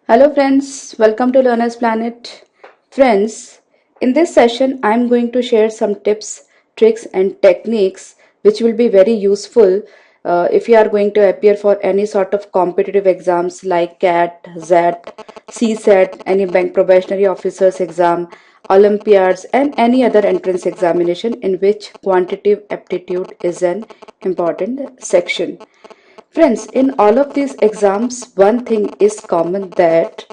Hello friends, welcome to Learner's Planet. Friends, in this session I am going to share some tips, tricks and techniques which will be very useful if you are going to appear for any sort of competitive exams like CAT, ZAT, CSAT, any bank probationary officers exam, Olympiads and any other entrance examination in which quantitative aptitude is an important section. Friends, in all of these exams, one thing is common that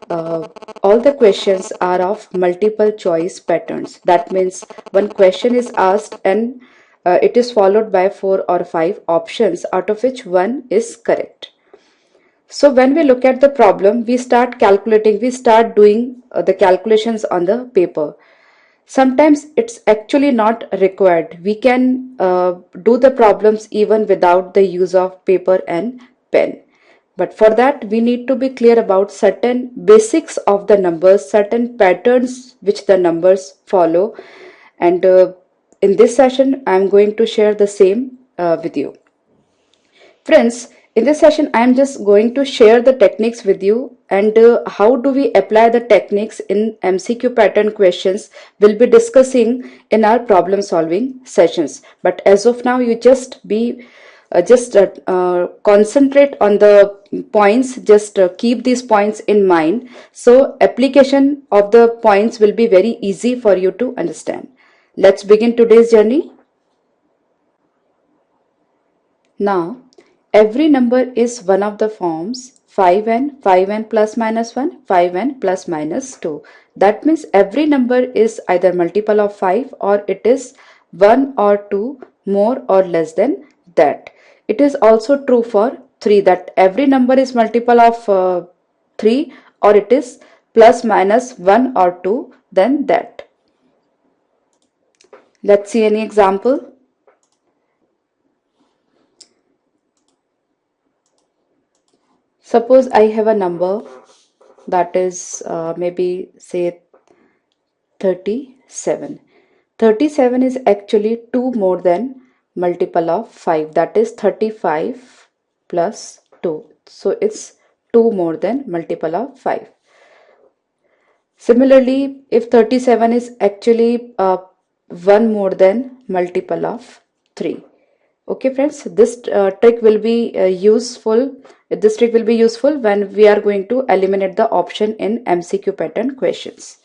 uh, all the questions are of multiple choice patterns. That means one question is asked and it is followed by 4 or 5 options, out of which one is correct. So when we look at the problem, we start calculating, we start doing the calculations on the paper. Sometimes it's actually not required. We can do the problems even without the use of paper and pen. But for that, we need to be clear about certain basics of the numbers, certain patterns which the numbers follow. And in this session, I'm going to share the same with you. Friends, in this session, I am just going to share the techniques with you and how do we apply the techniques in MCQ pattern questions we'll be discussing in our problem solving sessions. But as of now, you just concentrate on the points, just keep these points in mind. So application of the points will be very easy for you to understand. Let's begin today's journey. Now, every number is one of the forms 5n, 5n plus minus 1, 5n plus minus 2. That means every number is either multiple of 5 or it is 1 or 2 more or less than that. It is also true for 3 that every number is multiple of 3 or it is plus minus 1 or 2 than that. Let's see any example. Suppose I have a number that is maybe say 37. 37 is actually 2 more than multiple of 5, that is 35 plus 2. So it's 2 more than multiple of 5. Similarly, if 37 is actually 1 more than multiple of 3. Okay friends, this trick will be useful. This trick will be useful when we are going to eliminate the option in MCQ pattern questions.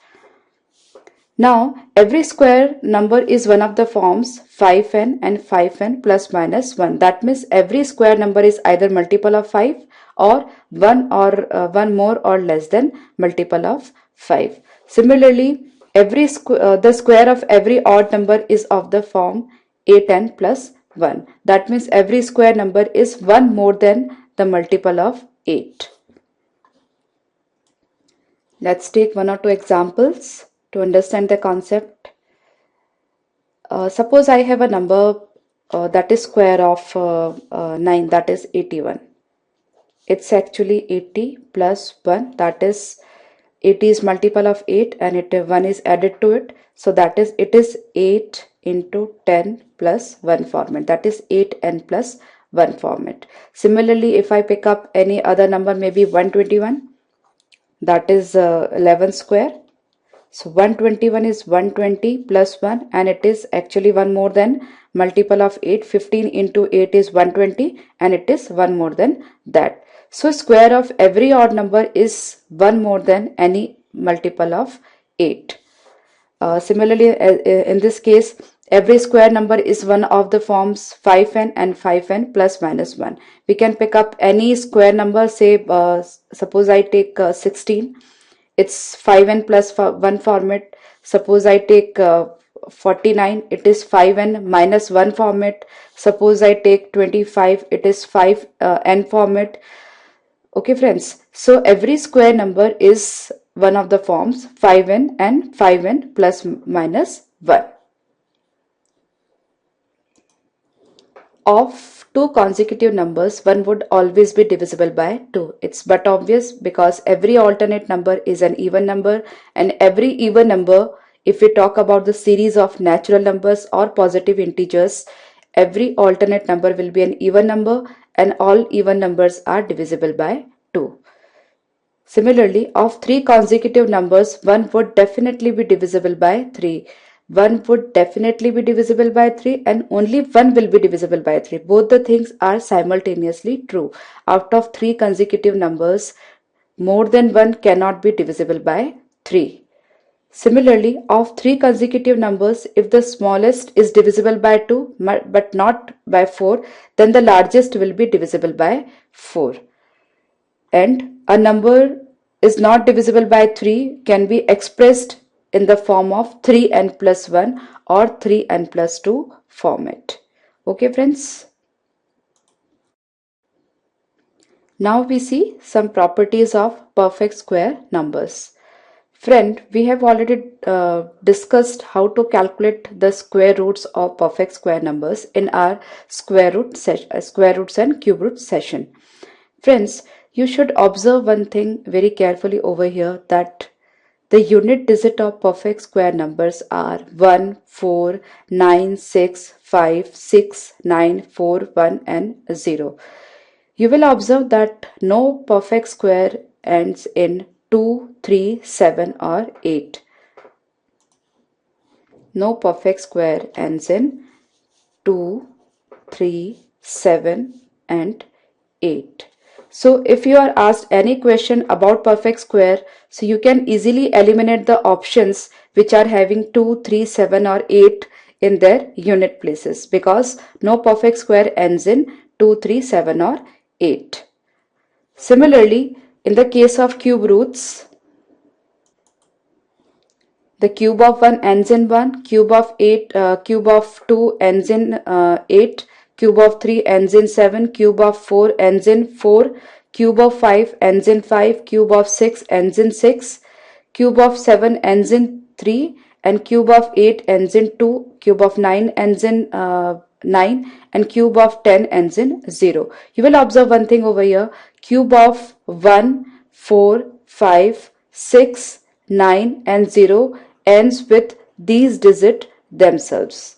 Now, every square number is one of the forms 5n and 5n plus minus 1. That means every square number is either multiple of 5 or 1 more or less than multiple of 5. Similarly, the square of every odd number is of the form 8n plus 1. That means every square number is 1 more than the multiple of 8. Let's take 1 or 2 examples to understand the concept. Suppose I have a number that is square of 9, that is 81. It's actually 80 plus 1, that is 80 is multiple of 8 and 1 is added to it. So that is it is 8 into 10 plus 1 format, that is 8n plus 1 format. Similarly, if I pick up any other number, maybe 121, that is 11 square. So 121 is 120 plus 1 and it is actually 1 more than multiple of 8. 15 into 8 is 120 and it is 1 more than that. So square of every odd number is 1 more than any multiple of 8. Similarly, in this case, every square number is one of the forms 5n and 5n plus minus 1. We can pick up any square number, say suppose I take 16. It's 5n plus 1 format. Suppose I take 49, it is 5n minus 1 format. Suppose I take 25, it is 5n format. Okay friends, so every square number is one of the forms 5n and 5n plus minus 1. Of two consecutive numbers, one would always be divisible by 2. It's but obvious because every alternate number is an even number, and every even number, if we talk about the series of natural numbers or positive integers, every alternate number will be an even number and all even numbers are divisible by 2. Similarly, of three consecutive numbers, one would definitely be divisible by 3. One would definitely be divisible by 3 and only one will be divisible by 3. Both the things are simultaneously true. Out of three consecutive numbers, more than one cannot be divisible by 3. Similarly, of three consecutive numbers, if the smallest is divisible by 2 but not by 4, then the largest will be divisible by 4. And a number is not divisible by 3 can be expressed in the form of 3n plus 1 or 3n plus 2 format. Okay, friends? Now we see some properties of perfect square numbers. Friend, we have already discussed how to calculate the square roots of perfect square numbers in our square roots and cube roots session. Friends, you should observe one thing very carefully over here, that the unit digit of perfect square numbers are 1, 4, 9, 6, 5, 6, 9, 4, 1 and 0. You will observe that no perfect square ends in 2, 3, 7 or 8. No perfect square ends in 2, 3, 7 and 8. So if you are asked any question about perfect square, so you can easily eliminate the options which are having 2, 3, 7 or 8 in their unit places, because no perfect square ends in 2, 3, 7 or 8. Similarly, in the case of cube roots, the cube of 1 ends in 1, cube of 2 ends in 8, cube of 3 ends in 7, cube of 4 ends in 4, cube of 5 ends in 5, cube of 6 ends in 6, cube of 7 ends in 3, and cube of 8 ends in 2, cube of 9 ends in 9, and cube of 10 ends in 0. You will observe one thing over here, cube of 1, 4, 5, 6, 9 and 0 ends with these digits themselves,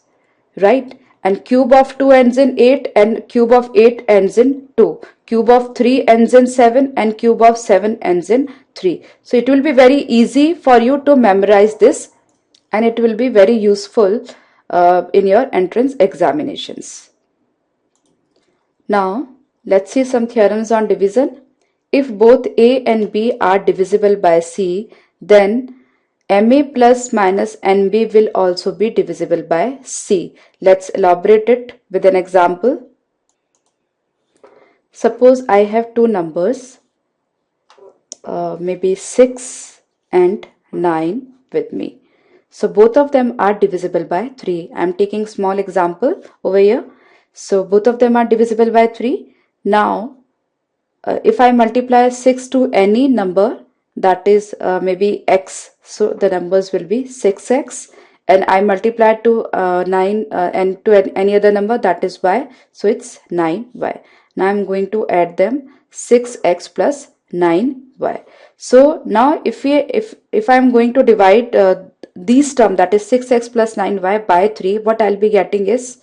right? And cube of 2 ends in 8 and cube of 8 ends in 2. Cube of 3 ends in 7 and cube of 7 ends in 3. So it will be very easy for you to memorize this, and it will be very useful in your entrance examinations. Now, let's see some theorems on division. If both A and B are divisible by C, then MA plus minus NB will also be divisible by C. Let's elaborate it with an example. Suppose I have two numbers, maybe 6 and 9 with me. So both of them are divisible by 3. I am taking small example over here. So both of them are divisible by 3. Now, if I multiply 6 to any number, that is maybe x, so the numbers will be 6x, and I multiply to 9 and to any other number, that is y, so it's 9y. Now I'm going to add them, 6x plus 9y. So now if I'm going to divide these term, that is 6x plus 9y by 3, what I'll be getting is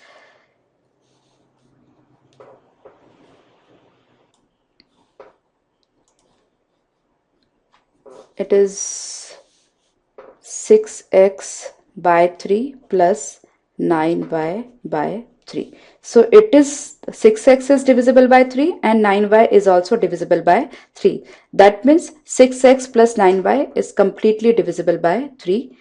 it is 6x by 3 plus 9y by 3. So it is 6x is divisible by 3 and 9y is also divisible by 3. That means 6x plus 9y is completely divisible by 3.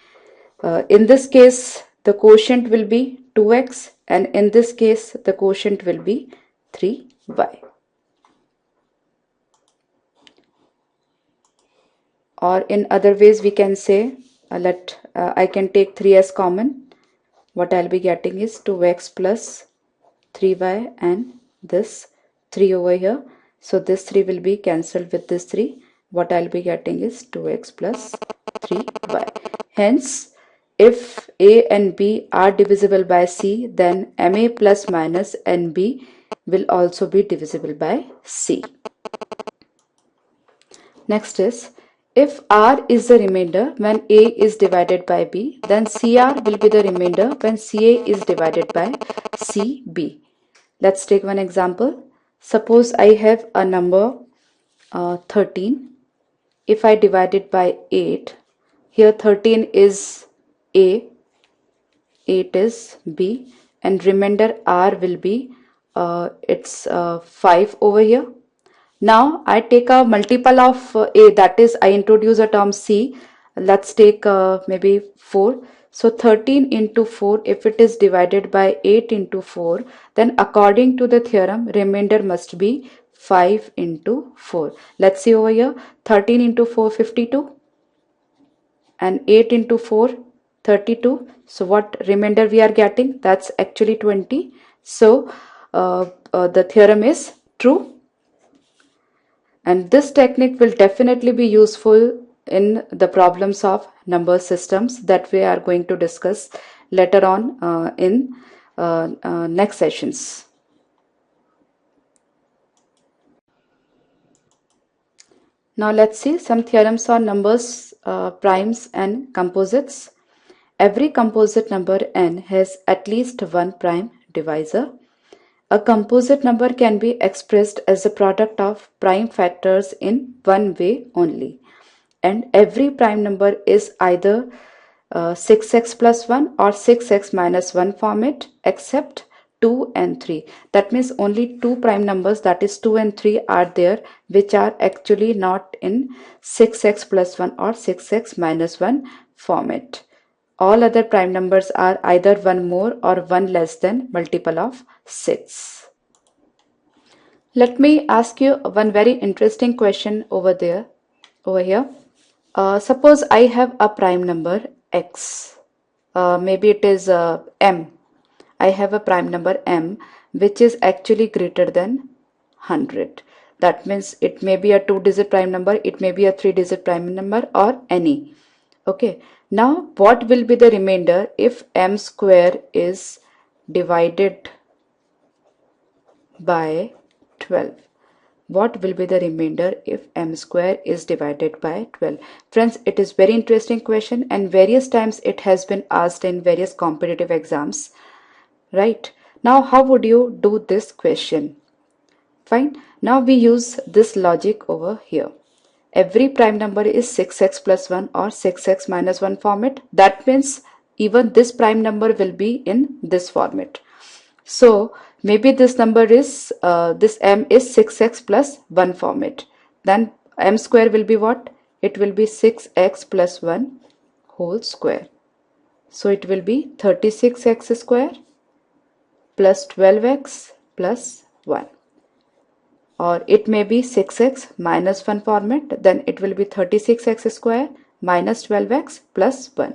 In this case, the quotient will be 2x, and in this case, the quotient will be 3y. Or in other ways we can say, I can take 3 as common. What I'll be getting is 2x plus 3y and this 3 over here. So this 3 will be cancelled with this 3. What I'll be getting is 2x plus 3y. Hence, if A and B are divisible by C, then MA plus minus NB will also be divisible by C. Next is, if R is the remainder when A is divided by B, then CR will be the remainder when CA is divided by CB. Let's take one example. Suppose I have a number 13 if I divide it by 8, here 13 is A, 8 is B, and remainder R will be it's 5 over here. Now I take a multiple of A, that is I introduce a term C. Let's take maybe 4. So 13 into 4, if it is divided by 8 into 4, then according to the theorem, remainder must be 5 into 4. Let's see over here, 13 into 4, 52, and 8 into 4, 32. So what remainder we are getting? That's actually 20. So the theorem is true. And this technique will definitely be useful in the problems of number systems that we are going to discuss later on in next sessions. Now let's see some theorems on numbers, primes and composites. Every composite number n has at least one prime divisor. A composite number can be expressed as a product of prime factors in one way only, and every prime number is either 6x plus 1 or 6x minus 1 format except 2 and 3. That means only two prime numbers, that is 2 and 3, are there which are actually not in 6x plus 1 or 6x minus 1 format. All other prime numbers are either one more or one less than multiple of 6. Let me ask you one very interesting question over here. Suppose I have a prime number x. Maybe it is m. I have a prime number m which is actually greater than 100. That means it may be a 2-digit prime number, it may be a 3-digit prime number, or any. Okay, now what will be the remainder if m square is divided by 12? What will be the remainder if m square is divided by 12? Friends, it is very interesting question and various times it has been asked in various competitive exams, right? Now how would you do this question? Fine. Now we use this logic over here. Every prime number is 6x plus 1 or 6x minus 1 format. That means even this prime number will be in this format. So maybe this number is, this m is 6x plus 1 format. Then m square will be what? It will be 6x plus 1 whole square. So it will be 36x square plus 12x plus 1. Or it may be 6x minus 1 format, then it will be 36x square minus 12x plus 1.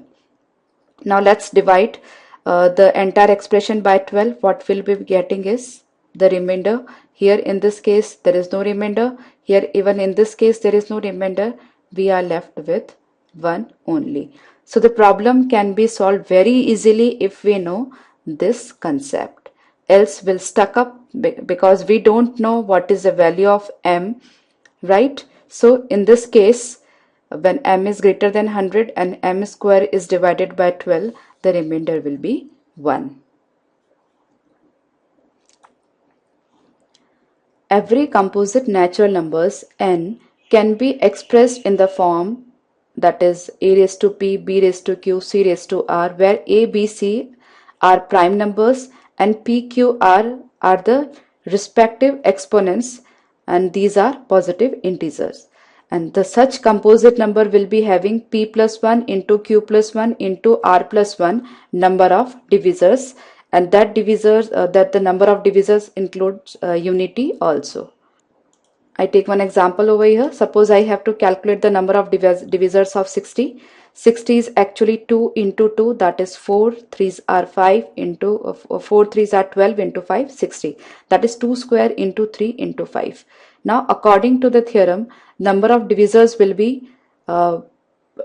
Now let's divide the entire expression by 12. What we'll be getting is the remainder. Here in this case there is no remainder. Here even in this case there is no remainder. We are left with 1 only. So the problem can be solved very easily if we know this concept. Else we'll stuck up because we don't know what is the value of m, right? So in this case, when m is greater than 100 and m square is divided by 12, the remainder will be 1. Every composite natural numbers n can be expressed in the form, that is a raised to p, b raised to q, c raised to r, where a, b, c are prime numbers and p, q, r are the respective exponents, and these are positive integers. And the such composite number will be having p plus 1 into q plus 1 into r plus 1 number of divisors, and that the number of divisors includes unity also. I take one example over here. Suppose I have to calculate the number of divisors of 60. 60 is actually 2 into 2, that is 4 3s are 5 into 4 3s are 12 into 5, 60. That is 2 square into 3 into 5. Now according to the theorem, number of divisors will be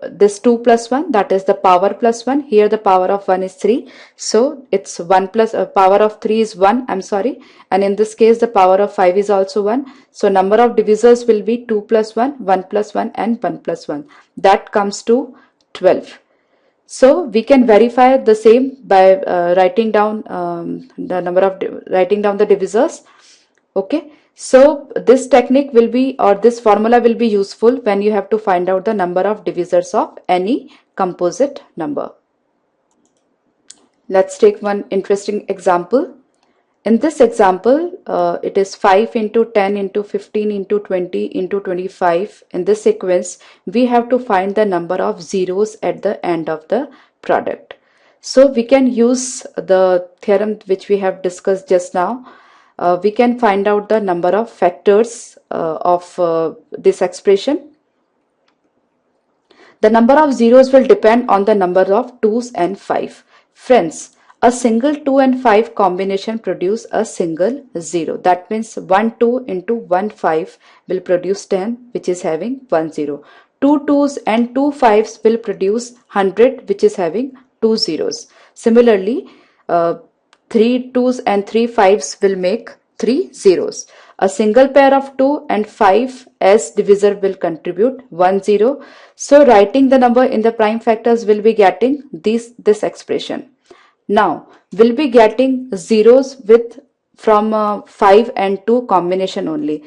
this 2 plus 1, that is the power plus 1. Here the power of 1 is 3, so it's 1 plus power of 3 is 1, I'm sorry, and in this case the power of 5 is also 1. So number of divisors will be 2 plus 1, 1 plus 1 and 1 plus 1. That comes to 12. So we can verify the same by writing down the divisors. Okay, So this technique will be, or this formula will be useful when you have to find out the number of divisors of any composite number. Let's take one interesting example. In this example, it is 5 into 10 into 15 into 20 into 25. In this sequence, we have to find the number of zeros at the end of the product. So we can use the theorem which we have discussed just now. We can find out the number of factors of this expression. The number of zeros will depend on the number of 2's and 5. Friends, a single 2 and 5 combination produce a single 0. That means 1 2 into 1 5 will produce 10, which is having 1 0. 2 2's and 2 5's will produce 100, which is having 2 zeros. Similarly, 3 2's and 3 5's will make 3 zeros. A single pair of 2 and 5 as divisor will contribute 1 0. So writing the number in the prime factors will be getting this expression. Now we'll be getting zeros with from 5 and 2 combination only.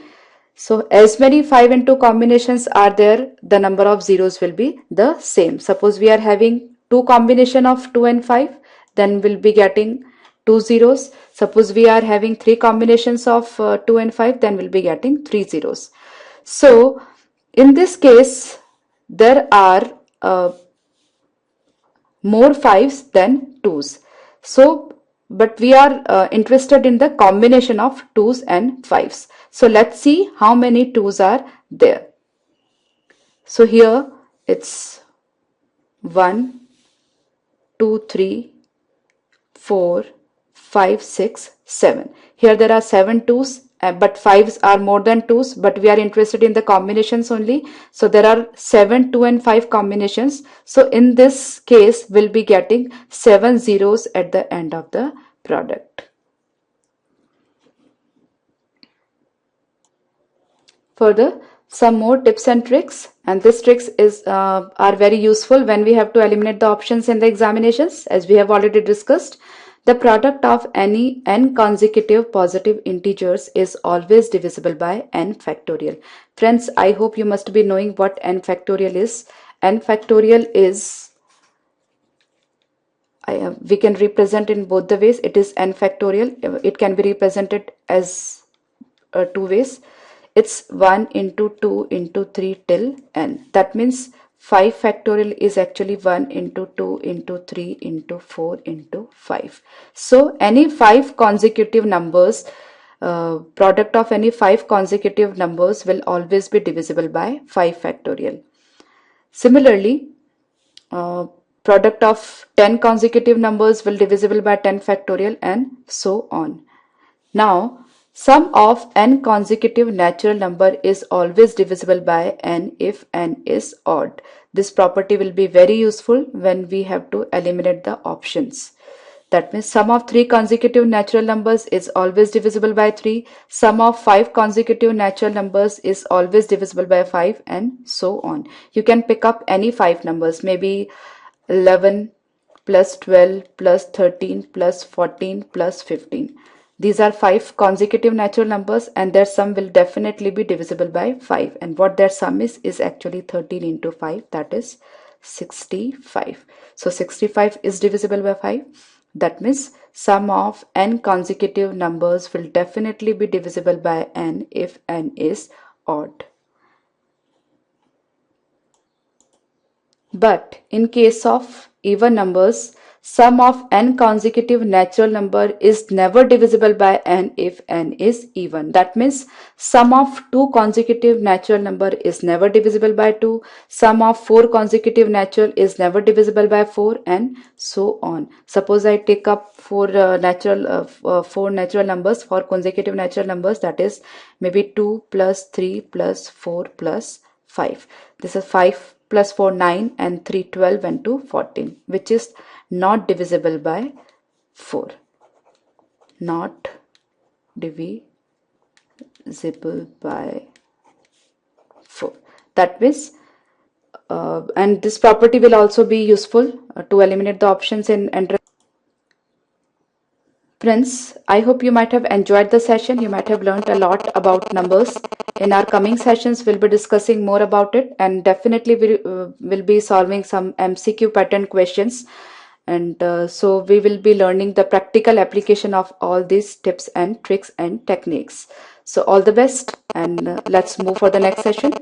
So as many 5 and 2 combinations are there, the number of zeros will be the same. Suppose we are having 2 combination of 2 and 5, then we'll be getting 2 zeros. Suppose we are having 3 combinations of 2 and 5, then we'll be getting 3 zeros. So in this case, there are more 5's than 2's. So, but we are interested in the combination of 2's and 5's. So let's see how many 2's are there. So here it's 1, 2, 3, 4, 5, 6, 7. Here there are 7 2's, but 5's are more than 2's, but we are interested in the combinations only. So there are 7 2 and 5 combinations. So in this case, we'll be getting 7 zeros at the end of the product. Further, some more tips and tricks, and these tricks are very useful when we have to eliminate the options in the examinations, as we have already discussed. The product of any n consecutive positive integers is always divisible by n factorial. Friends, I hope you must be knowing what n factorial is. N factorial is, we can represent in both the ways. It is n factorial. It can be represented as 2 ways. It's 1 into 2 into 3 till n. That means 5 factorial is actually 1 into 2 into 3 into 4 into 5. So any 5 consecutive numbers, product of any 5 consecutive numbers will always be divisible by 5 factorial. Similarly, product of 10 consecutive numbers will divisible by 10 factorial and so on. Now, sum of n consecutive natural number is always divisible by n if n is odd. This property will be very useful when we have to eliminate the options. That means sum of 3 consecutive natural numbers is always divisible by 3. Sum of 5 consecutive natural numbers is always divisible by 5 and so on. You can pick up any 5 numbers, maybe 11 plus 12 plus 13 plus 14 plus 15. These are 5 consecutive natural numbers and their sum will definitely be divisible by 5. And what their sum is actually 13 into 5, that is 65. So 65 is divisible by 5. That means sum of n consecutive numbers will definitely be divisible by n if n is odd. But in case of even numbers, sum of n consecutive natural number is never divisible by n if n is even. That means sum of 2 consecutive natural number is never divisible by 2. Sum of 4 consecutive natural is never divisible by 4 and so on. Suppose I take up 4 natural numbers, 4 consecutive natural numbers, that is maybe 2 plus 3 plus 4 plus 5. This is 5 plus 4 9 and 3 12 and 2 14, which is not divisible by 4. Not divisible by 4. That means and this property will also be useful to eliminate the options in entrance. Friends, I hope you might have enjoyed the session. You might have learned a lot about numbers. In our coming sessions, we'll be discussing more about it, and definitely we'll be solving some MCQ pattern questions. And so we will be learning the practical application of all these tips and tricks and techniques. So all the best, and let's move for the next session.